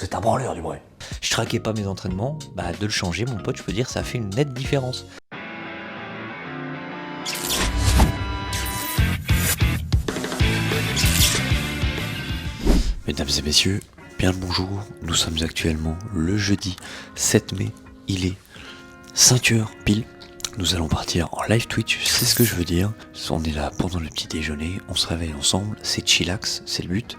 C'est un branleur du bruit. Je traquais pas mes entraînements, bah de le changer, mon pote, je peux dire, ça fait une nette différence. Mesdames et messieurs, bien le bonjour, nous sommes actuellement le jeudi 7 mai, il est 5h pile. Nous allons partir en live Twitch, c'est ce que je veux dire. On est là pendant le petit déjeuner, on se réveille ensemble, c'est chillax, c'est le but.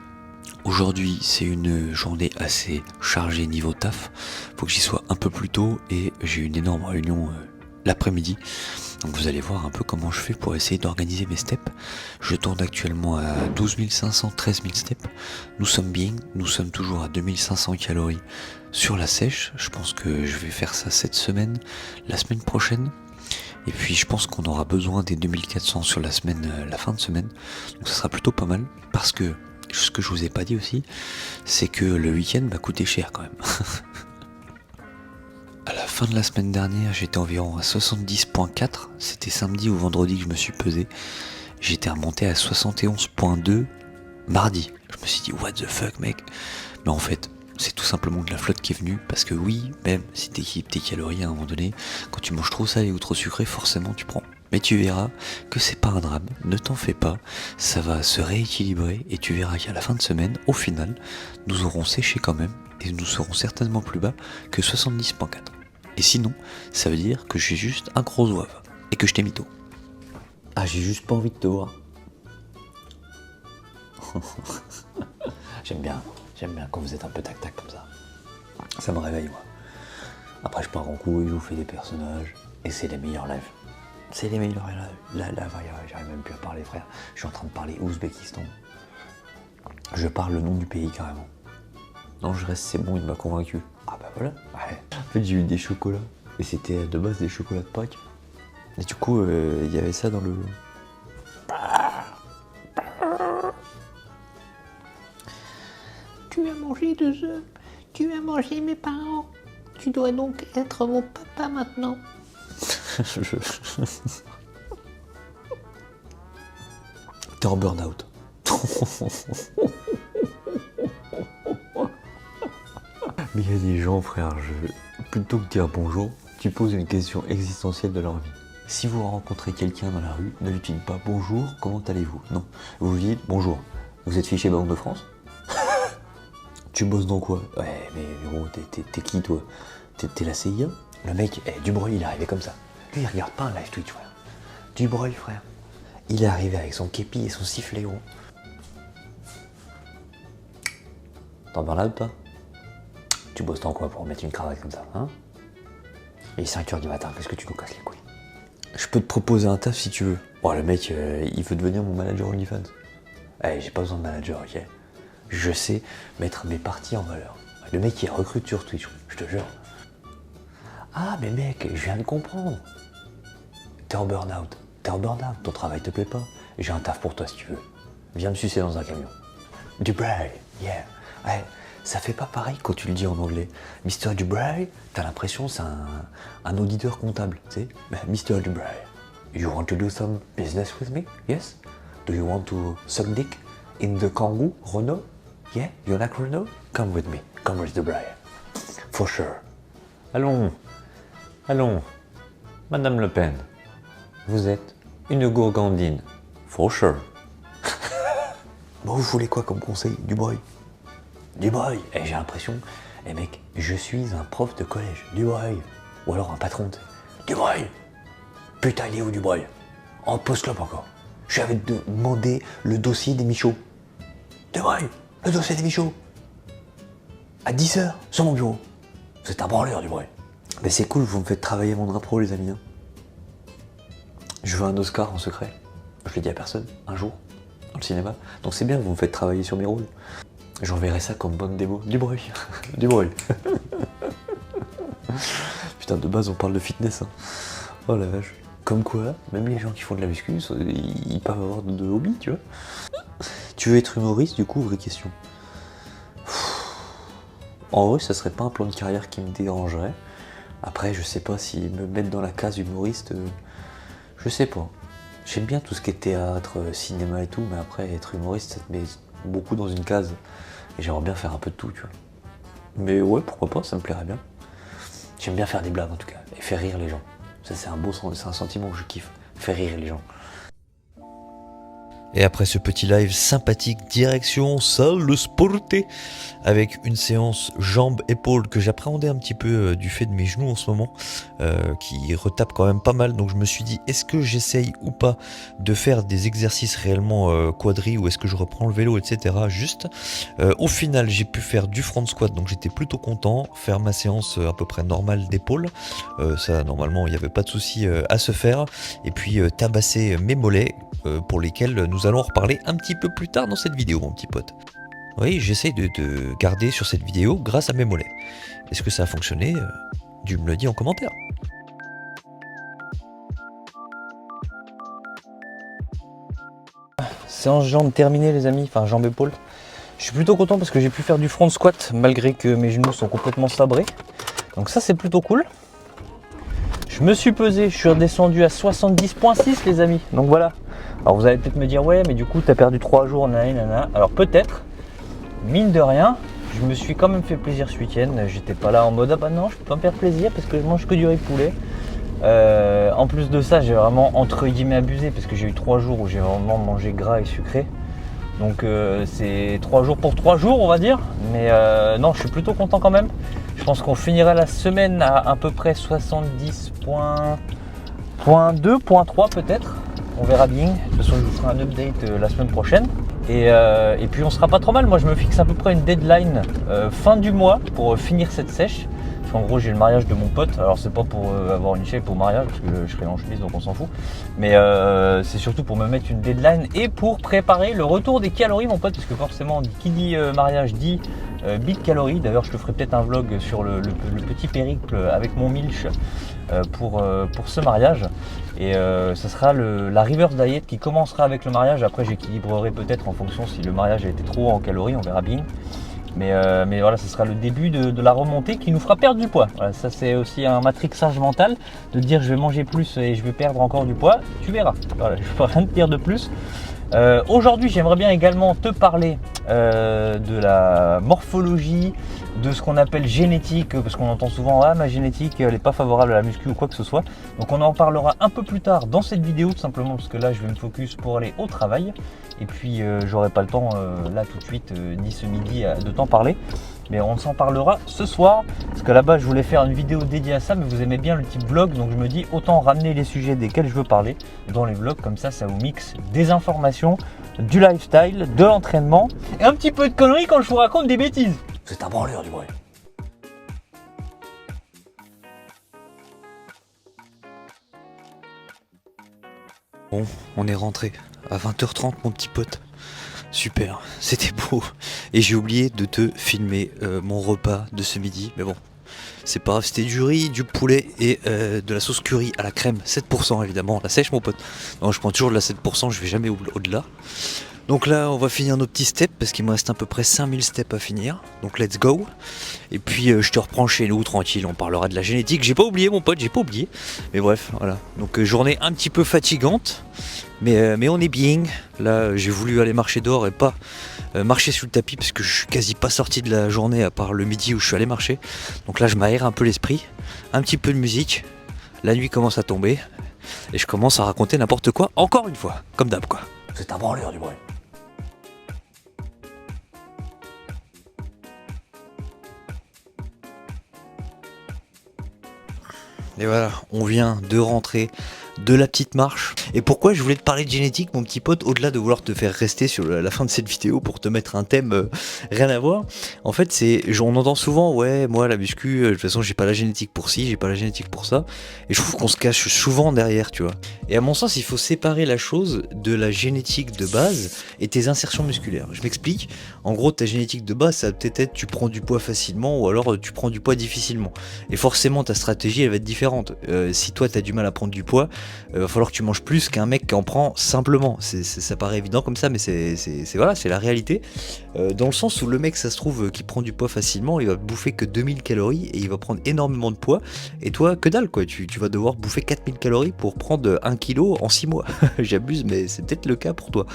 Aujourd'hui, c'est une journée assez chargée niveau taf. Faut que j'y sois un peu plus tôt et j'ai une énorme réunion l'après-midi. Donc vous allez voir un peu comment je fais pour essayer d'organiser mes steps. Je tourne actuellement à 12 500, 13 000 steps. Nous sommes bien, nous sommes toujours à 2500 calories sur la sèche. Je pense que je vais faire ça cette semaine, la semaine prochaine. Et puis je pense qu'on aura besoin des 2400 sur la semaine, la fin de semaine. Donc ça sera plutôt pas mal parce que ce que je vous ai pas dit aussi, c'est que le week-end m'a coûté cher quand même. À la fin de la semaine dernière, j'étais environ à 70.4. C'était samedi ou vendredi que je me suis pesé. J'étais remonté à 71.2 mardi. Je me suis dit, what the fuck, mec? Mais en fait, c'est tout simplement de la flotte qui est venue. Parce que oui, même si t'équipes tes calories à un moment donné, quand tu manges trop salé ou trop sucré, forcément tu prends. Mais tu verras que c'est pas un drame, ne t'en fais pas, ça va se rééquilibrer et tu verras qu'à la fin de semaine, au final, nous aurons séché quand même et nous serons certainement plus bas que 70.4. Et sinon, ça veut dire que j'ai juste un gros zouave et que je t'ai mytho. Ah, j'ai juste pas envie de te voir. J'aime bien quand vous êtes un peu tac-tac comme ça. Ça me réveille, moi. Après, je pars en couille, je vous fais des personnages et c'est les meilleurs lives. C'est les meilleurs lives. Là, j'arrive même plus à parler, frère. Je suis en train de parler Ouzbékistan. Je parle le nom du pays carrément. Non, je reste, c'est bon, il m'a convaincu. Ah bah voilà. Ouais. En fait, j'ai eu des chocolats. Et c'était de base des chocolats de Pâques. Et du coup, il y avait ça dans le... Tu as mangé 2 œufs, tu as mangé mes parents. Tu dois donc être mon papa maintenant. T'es en burn-out. Mais il y a des gens, frère, plutôt que de dire bonjour, tu poses une question existentielle de leur vie. Si vous rencontrez quelqu'un dans la rue, ne lui dites pas bonjour, comment allez-vous? Non, vous lui dites bonjour. Vous êtes fiché Banque de France? Tu bosses dans quoi? Ouais, mais gros, t'es qui toi? T'es la CIA? Le mec, Dubreuil, il est arrivé comme ça. Lui, il regarde pas un live Twitch, frère. Dubreuil, frère. Il est arrivé avec son képi et son sifflet, gros. T'en burn-out, toi? Tu bosses dans quoi pour mettre une cravate comme ça, hein? Il est 5h du matin, qu'est-ce que tu nous casses les couilles? Je peux te proposer un taf si tu veux. Oh, le mec, il veut devenir mon manager OnlyFans. J'ai pas besoin de manager, ok? Je sais mettre mes parties en valeur. Le mec, il recrute sur Twitch, je te jure. Ah, mais mec, je viens de comprendre. T'es en burn-out. Ton travail te plaît pas. J'ai un taf pour toi si tu veux. Viens me sucer dans un camion. Dubreuil, yeah. Ouais, ça fait pas pareil quand tu le dis en anglais. Mr. Dubreuil, t'as l'impression que c'est un auditeur comptable, tu sais. Mr. Dubreuil, you want to do some business with me? Yes? Do you want to suck dick in the Kangoo, Renault? Yeah? You like Renault? Come with me. Come with Dubreuil. For sure. Allons, Madame Le Pen. Vous êtes une gourgandine. For sure. Bon, vous voulez quoi comme conseil, Dubreuil? Dubreuil, j'ai l'impression, mec, je suis un prof de collège, Dubreuil. Ou alors un patron, Dubreuil. Putain, il est où, Dubreuil? En post-club encore. Je vais te demander le dossier des Michauds. Dubreuil, le dossier des Michauds. À 10h, sur mon bureau. Vous êtes un branleur, Dubreuil. Mais c'est cool, vous me faites travailler mon impro, les amis. Hein. Je veux un Oscar en secret. Je le dis à personne, un jour, dans le cinéma. Donc c'est bien, vous me faites travailler sur mes rôles. J'enverrai ça comme bonne démo. Dubreuil. Dubreuil. Putain, de base, on parle de fitness. Hein. Oh la vache. Comme quoi, même les gens qui font de la muscu, ils peuvent avoir de hobbies, tu vois. Tu veux être humoriste, du coup, vraie question. En vrai, ça serait pas un plan de carrière qui me dérangerait. Après, je sais pas si me mettre dans la case humoriste, je sais pas. J'aime bien tout ce qui est théâtre, cinéma et tout, mais après, être humoriste, ça te met beaucoup dans une case. Et j'aimerais bien faire un peu de tout, tu vois. Mais ouais, pourquoi pas, ça me plairait bien. J'aime bien faire des blagues en tout cas, et faire rire les gens. Ça c'est un sentiment que je kiffe, faire rire les gens. Et après ce petit live sympathique, direction salle de sporté, avec une séance jambes-épaules que j'appréhendais un petit peu du fait de mes genoux en ce moment, qui retapent quand même pas mal. Donc je me suis dit, est-ce que j'essaye ou pas de faire des exercices réellement quadris, ou est-ce que je reprends le vélo, etc. Juste. Au final, j'ai pu faire du front squat, donc j'étais plutôt content. Faire ma séance à peu près normale d'épaules, ça normalement il n'y avait pas de souci à se faire. Et puis tabasser mes mollets, pour lesquels nous allons en reparler un petit peu plus tard dans cette vidéo, mon petit pote. Oui, j'essaye de garder sur cette vidéo grâce à mes mollets. Est-ce que ça a fonctionné? Tu me le dis en commentaire. Séance jambes terminée les amis, enfin jambes-épaules. Je suis plutôt content parce que j'ai pu faire du front squat malgré que mes genoux sont complètement sabrés. Donc ça c'est plutôt cool. Je me suis pesé, je suis redescendu à 70,6 les amis. Donc voilà. Alors vous allez peut-être me dire ouais mais du coup t'as perdu 3 jours, nanana. Alors peut-être, mine de rien, je me suis quand même fait plaisir ce week-end. J'étais pas là en mode ah bah non je peux pas me faire plaisir parce que je mange que du riz poulet. En plus de ça j'ai vraiment entre guillemets abusé parce que j'ai eu 3 jours où j'ai vraiment mangé gras et sucré. Donc c'est 3 jours pour 3 jours on va dire. Mais non je suis plutôt content quand même. Je pense qu'on finira la semaine à peu près 70,2.3 peut-être. On verra bien. De toute façon, je vous ferai un update la semaine prochaine. Et puis, on sera pas trop mal. Moi, je me fixe à peu près une deadline fin du mois pour finir cette sèche. Parce qu'en gros, j'ai le mariage de mon pote. Alors, c'est pas pour avoir une shape au mariage, parce que je serai en chemise, donc on s'en fout. Mais c'est surtout pour me mettre une deadline et pour préparer le retour des calories, mon pote. Parce que forcément, qui dit mariage dit big calories. D'ailleurs, je te ferai peut-être un vlog sur le petit périple avec mon milch pour ce mariage. Et ce sera la reverse diet qui commencera avec le mariage. Après j'équilibrerai peut-être en fonction si le mariage a été trop haut en calories, on verra bien. Mais voilà, ce sera le début de la remontée qui nous fera perdre du poids. Voilà, ça c'est aussi un matrixage mental de dire je vais manger plus et je vais perdre encore du poids. Tu verras. Voilà, je ne peux rien te dire de plus. Aujourd'hui j'aimerais bien également te parler de la morphologie, de ce qu'on appelle génétique, parce qu'on entend souvent ah ma génétique elle n'est pas favorable à la muscu ou quoi que ce soit. Donc on en parlera un peu plus tard dans cette vidéo, tout simplement parce que là je vais me focus pour aller au travail. Et puis j'aurai pas le temps là tout de suite ni ce midi de t'en parler. Mais on s'en parlera ce soir, parce que là-bas je voulais faire une vidéo dédiée à ça, mais vous aimez bien le type vlog, donc je me dis autant ramener les sujets desquels je veux parler dans les vlogs, comme ça vous mixe des informations, du lifestyle, de l'entraînement, et un petit peu de conneries quand je vous raconte des bêtises. C'est un branleur du bruit. Bon, on est rentré à 20h30 mon petit pote. Super, c'était beau. Et j'ai oublié de te filmer mon repas de ce midi. Mais bon, c'est pas grave, c'était du riz, du poulet et de la sauce curry à la crème. 7% évidemment, la sèche mon pote. Non, je prends toujours de la 7%, je vais jamais au-delà. Donc là, on va finir nos petits steps parce qu'il me reste à peu près 5000 steps à finir. Donc let's go. Et puis je te reprends chez nous tranquille, on parlera de la génétique. J'ai pas oublié mon pote, j'ai pas oublié. Mais bref, voilà. Donc journée un petit peu fatigante. Mais on est bien. Là, j'ai voulu aller marcher dehors et pas marcher sous le tapis parce que je suis quasi pas sorti de la journée à part le midi où je suis allé marcher. Donc là, je m'aère un peu l'esprit. Un petit peu de musique. La nuit commence à tomber. Et je commence à raconter n'importe quoi encore une fois. Comme d'hab quoi. C'est un branleur du bruit. Et voilà, on vient de rentrer de la petite marche. Et pourquoi je voulais te parler de génétique, mon petit pote, au-delà de vouloir te faire rester sur la fin de cette vidéo pour te mettre un thème rien à voir. En fait, on entend souvent, ouais, moi la muscu, de toute façon j'ai pas la génétique pour ci, j'ai pas la génétique pour ça. Et je trouve qu'on se cache souvent derrière, tu vois. Et à mon sens, il faut séparer la chose de la génétique de base et tes insertions musculaires. Je m'explique. En gros, ta génétique de base, ça va peut-être être tu prends du poids facilement ou alors tu prends du poids difficilement. Et forcément, ta stratégie, elle va être différente. Si toi, t'as du mal à prendre du poids, va falloir que tu manges plus qu'un mec qui en prend simplement. Ça paraît évident comme ça, mais c'est voilà, c'est la réalité. Dans le sens où le mec, ça se trouve, qui prend du poids facilement, il va bouffer que 2000 calories et il va prendre énormément de poids. Et toi, que dalle quoi, tu vas devoir bouffer 4000 calories pour prendre 1 kilo en 6 mois. J'abuse, mais c'est peut-être le cas pour toi.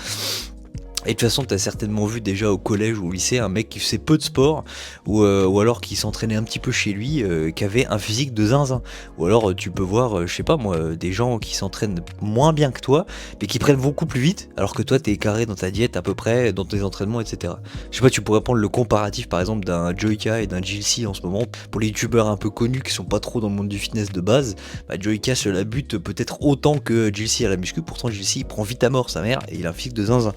Et de toute façon, t'as certainement vu déjà au collège ou au lycée un mec qui faisait peu de sport ou alors qui s'entraînait un petit peu chez lui, qui avait un physique de zinzin. Ou alors tu peux voir, je sais pas moi, des gens qui s'entraînent moins bien que toi, mais qui prennent beaucoup plus vite, alors que toi t'es carré dans ta diète à peu près, dans tes entraînements, etc. Je sais pas, tu pourrais prendre le comparatif par exemple d'un Joyka et d'un Jilcy en ce moment. Pour les youtubeurs un peu connus qui sont pas trop dans le monde du fitness de base, bah Joyka se la bute peut-être autant que Jilcy à la muscu, pourtant Jilcy il prend vite à mort sa mère et il a un physique de zinzin.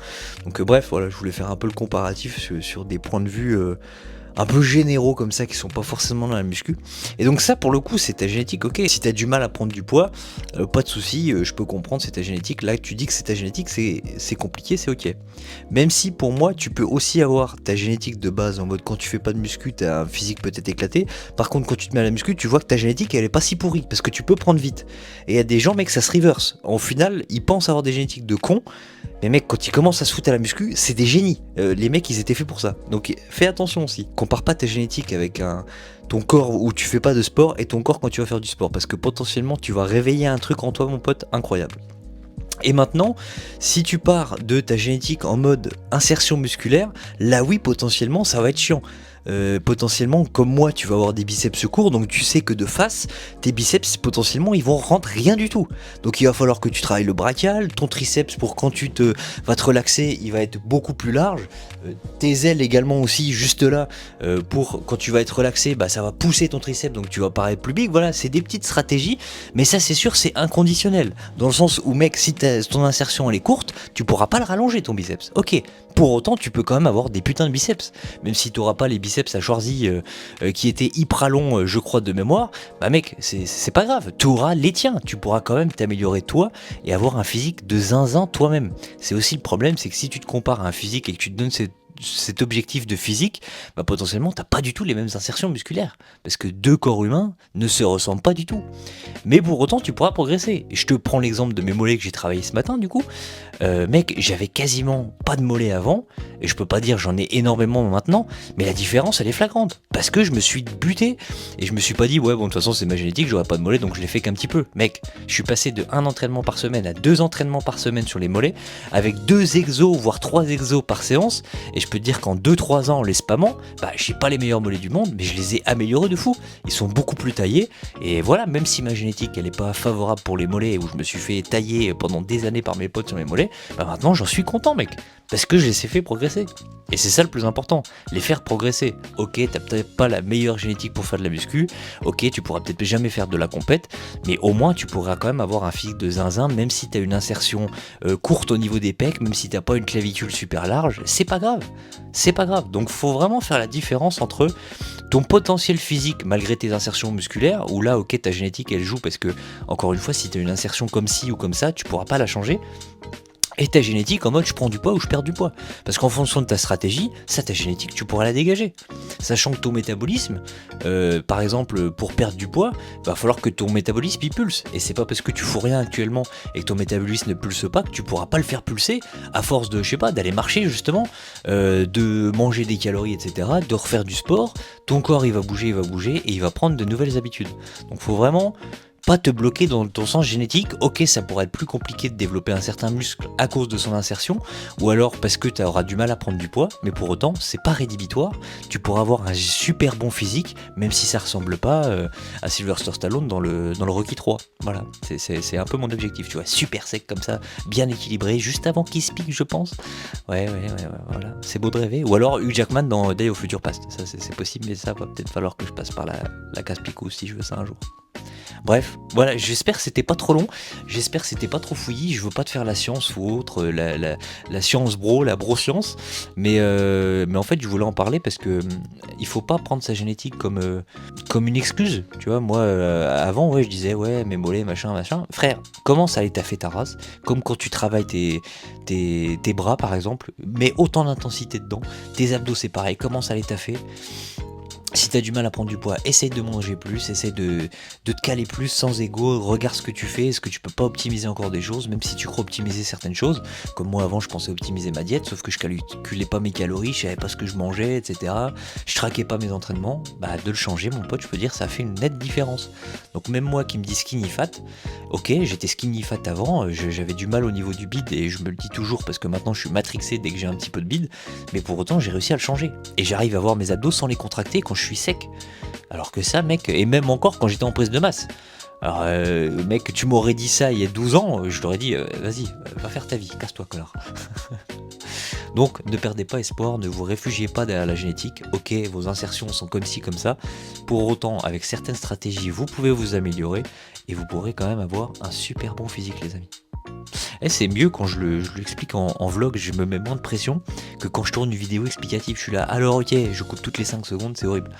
Donc bref, voilà, je voulais faire un peu le comparatif sur des points de vue un peu généraux comme ça qui sont pas forcément dans la muscu. Et donc ça pour le coup c'est ta génétique, ok. Si t'as du mal à prendre du poids, pas de souci, je peux comprendre, c'est ta génétique. Là tu dis que c'est ta génétique, c'est compliqué, c'est ok. Même si pour moi tu peux aussi avoir ta génétique de base en mode quand tu fais pas de muscu t'as un physique peut-être éclaté. Par contre quand tu te mets à la muscu tu vois que ta génétique elle est pas si pourrie parce que tu peux prendre vite. Et il y a des gens mec ça se reverse. Au final ils pensent avoir des génétiques de cons. Mais mec, quand ils commencent à se foutre à la muscu, c'est des génies. Les mecs, ils étaient faits pour ça. Donc fais attention aussi. Compare pas ta génétique avec ton corps où tu fais pas de sport et ton corps quand tu vas faire du sport. Parce que potentiellement, tu vas réveiller un truc en toi, mon pote, incroyable. Et maintenant, si tu pars de ta génétique en mode insertion musculaire, là oui, potentiellement, ça va être chiant. Potentiellement, comme moi, tu vas avoir des biceps courts, donc tu sais que de face, tes biceps, potentiellement, ils vont rentrer rien du tout. Donc il va falloir que tu travailles le brachial, ton triceps pour quand tu vas te relaxer, il va être beaucoup plus large. Tes ailes également aussi, juste là, pour quand tu vas être relaxé, bah ça va pousser ton triceps, donc tu vas paraître plus big. Voilà, c'est des petites stratégies, mais ça c'est sûr, c'est inconditionnel. Dans le sens où, mec, si ton insertion elle est courte, tu pourras pas le rallonger ton biceps. Ok. Pour autant, tu peux quand même avoir des putains de biceps. Même si tu n'auras pas les biceps à Schwarzy qui étaient hyper longs, je crois, de mémoire, bah mec, c'est pas grave. Tu auras les tiens. Tu pourras quand même t'améliorer toi et avoir un physique de zinzin toi-même. C'est aussi le problème, c'est que si tu te compares à un physique et que tu te donnes cet objectif de physique, bah potentiellement t'as pas du tout les mêmes insertions musculaires parce que deux corps humains ne se ressemblent pas du tout, mais pour autant tu pourras progresser. Et je te prends l'exemple de mes mollets que j'ai travaillé ce matin du coup, mec, j'avais quasiment pas de mollets avant et je peux pas dire j'en ai énormément maintenant, mais la différence elle est flagrante parce que je me suis buté et je me suis pas dit ouais bon de toute façon c'est ma génétique, j'aurais pas de mollets donc je l'ai fait qu'un petit peu. Mec, je suis passé de 1 entraînement par semaine à 2 entraînements par semaine sur les mollets avec 2 exos voire 3 exos par séance. Et je peux te dire qu'en 2-3 ans, en les spammant, bah, j'ai pas les meilleurs mollets du monde, mais je les ai améliorés de fou. Ils sont beaucoup plus taillés. Et voilà, même si ma génétique, elle est pas favorable pour les mollets, et où je me suis fait tailler pendant des années par mes potes sur mes mollets, bah maintenant j'en suis content, mec. Parce que je les ai fait progresser. Et c'est ça le plus important, les faire progresser. Ok, t'as peut-être pas la meilleure génétique pour faire de la muscu, ok, tu pourras peut-être jamais faire de la compète, mais au moins tu pourras quand même avoir un physique de zinzin, même si t'as une insertion courte au niveau des pecs, même si t'as pas une clavicule super large, c'est pas grave. C'est pas grave. Donc faut vraiment faire la différence entre ton potentiel physique malgré tes insertions musculaires, où là ok ta génétique elle joue parce que, encore une fois, si t'as une insertion comme ci ou comme ça, tu pourras pas la changer. Et ta génétique en mode je prends du poids ou je perds du poids. Parce qu'en fonction de ta stratégie, ça ta génétique tu pourras la dégager. Sachant que ton métabolisme, par exemple pour perdre du poids, va falloir que ton métabolisme il pulse. Et c'est pas parce que tu fous rien actuellement et que ton métabolisme ne pulse pas que tu pourras pas le faire pulser à force de, je sais pas, d'aller marcher justement, de manger des calories, etc., de refaire du sport. Ton corps il va bouger et il va prendre de nouvelles habitudes. Donc faut vraiment pas te bloquer dans ton sens génétique. Ok, ça pourrait être plus compliqué de développer un certain muscle à cause de son insertion, ou alors parce que tu auras du mal à prendre du poids, mais pour autant, c'est pas rédhibitoire. Tu pourras avoir un super bon physique, même si ça ressemble pas à Sylvester Stallone dans le Rocky 3. Voilà, c'est un peu mon objectif, tu vois, super sec comme ça, bien équilibré, juste avant qu'il se pique, je pense. Ouais, voilà, c'est beau de rêver. Ou alors Hugh Jackman dans Day of Future Past, ça c'est possible, mais ça va peut-être falloir que je passe par la case Picou si je veux ça un jour. Bref, voilà, j'espère que c'était pas trop long, j'espère que c'était pas trop fouillis, je veux pas te faire la science ou autre, la science bro, la bro-science, mais en fait je voulais en parler parce que il faut pas prendre sa génétique comme une excuse, tu vois. Moi avant ouais je disais ouais mes mollets machin, frère, commence à aller taffer ta race, comme quand tu travailles tes bras par exemple, mets autant d'intensité dedans, tes abdos c'est pareil, commence à les taffer. Si t'as du mal à prendre du poids, essaye de manger plus, essaye de te caler plus sans ego, regarde ce que tu fais, est-ce que tu peux pas optimiser encore des choses, même si tu crois optimiser certaines choses, comme moi avant je pensais optimiser ma diète, sauf que je calculais pas mes calories, je savais pas ce que je mangeais, etc. Je traquais pas mes entraînements, bah de le changer mon pote, je peux dire ça fait une nette différence. Donc même moi qui me dis skinny fat, ok j'étais skinny fat avant, j'avais du mal au niveau du bide et je me le dis toujours parce que maintenant je suis matrixé dès que j'ai un petit peu de bide, mais pour autant j'ai réussi à le changer, et j'arrive à avoir mes abdos sans les contracter quand je suis sec. Alors que ça, mec, et même encore quand j'étais en prise de masse. Alors, mec, tu m'aurais dit ça il y a 12 ans, je t'aurais dit, vas-y, va faire ta vie, casse-toi, connard. Donc, ne perdez pas espoir, ne vous réfugiez pas derrière la génétique. Ok, vos insertions sont comme ci, comme ça. Pour autant, avec certaines stratégies, vous pouvez vous améliorer et vous pourrez quand même avoir un super bon physique, les amis. Et c'est mieux quand je l'explique en vlog, je me mets moins de pression que quand je tourne une vidéo explicative. Je suis là, alors ok, je coupe toutes les 5 secondes, c'est horrible.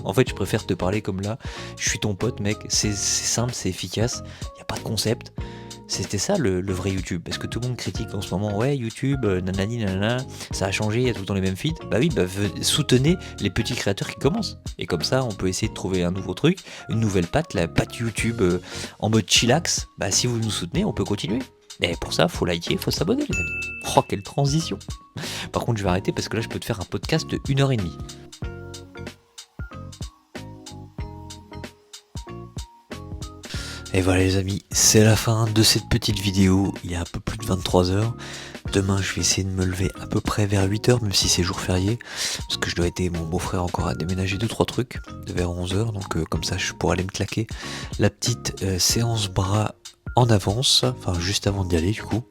En fait, je préfère te parler comme là, je suis ton pote, mec, c'est simple, c'est efficace, il n'y a pas de concept. C'était ça le vrai YouTube, parce que tout le monde critique en ce moment, ouais YouTube, nanani nanana, ça a changé, il y a tout le temps les mêmes feeds. Bah oui, soutenez les petits créateurs qui commencent. Et comme ça, on peut essayer de trouver un nouveau truc, une nouvelle patte, la patte YouTube en mode chillax. Bah si vous nous soutenez, on peut continuer. Et pour ça, faut liker, faut s'abonner les amis. Oh, quelle transition. Par contre, je vais arrêter parce que là, je peux te faire un podcast de 1h30. Et voilà les amis, c'est la fin de cette petite vidéo, il y a un peu plus de 23h. Demain je vais essayer de me lever à peu près vers 8h, même si c'est jour férié, parce que je dois aider mon beau-frère encore à déménager 2-3 trucs, vers 11h, donc comme ça je pourrai aller me claquer la petite séance bras en avance, enfin juste avant d'y aller du coup.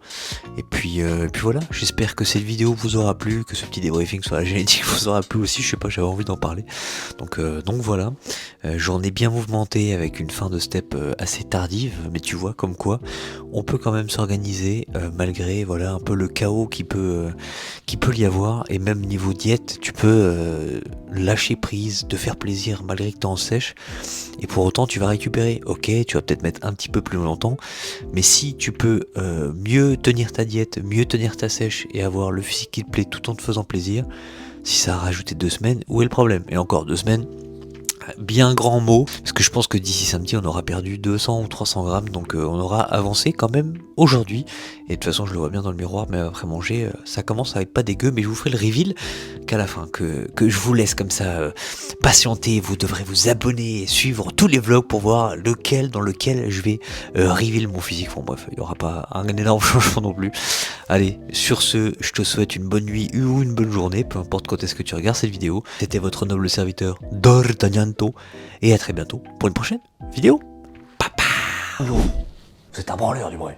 Et puis voilà, j'espère que cette vidéo vous aura plu, que ce petit débriefing sur la génétique vous aura plu aussi, je sais pas, j'avais envie d'en parler. Donc voilà, journée bien mouvementée avec une fin de step assez tardive, mais tu vois comme quoi on peut quand même s'organiser malgré voilà un peu le chaos qui peut y avoir, et même niveau diète, tu peux lâcher prise, te faire plaisir malgré que t'es en sèche, et pour autant tu vas récupérer. Ok, tu vas peut-être mettre un petit peu plus longtemps, mais si tu peux mieux tenir ta diète, mieux tenir ta sèche et avoir le physique qui te plaît tout en te faisant plaisir, si ça a rajouté 2 semaines, où est le problème? Et encore 2 semaines, bien grand mot, parce que je pense que d'ici samedi on aura perdu 200 ou 300 grammes, donc on aura avancé quand même aujourd'hui, et de toute façon je le vois bien dans le miroir, mais après manger, ça commence à être pas dégueu, mais je vous ferai le reveal qu'à la fin, que je vous laisse comme ça patienter. Vous devrez vous abonner et suivre tous les vlogs pour voir dans lequel je vais reveal mon physique. Bon bref, il n'y aura pas un énorme changement non plus. Allez, sur ce, je te souhaite une bonne nuit ou une bonne journée, peu importe quand est-ce que tu regardes cette vidéo. C'était votre noble serviteur D'Artagnan, et à très bientôt pour une prochaine vidéo. Bonjour. C'est un branleur du bruit.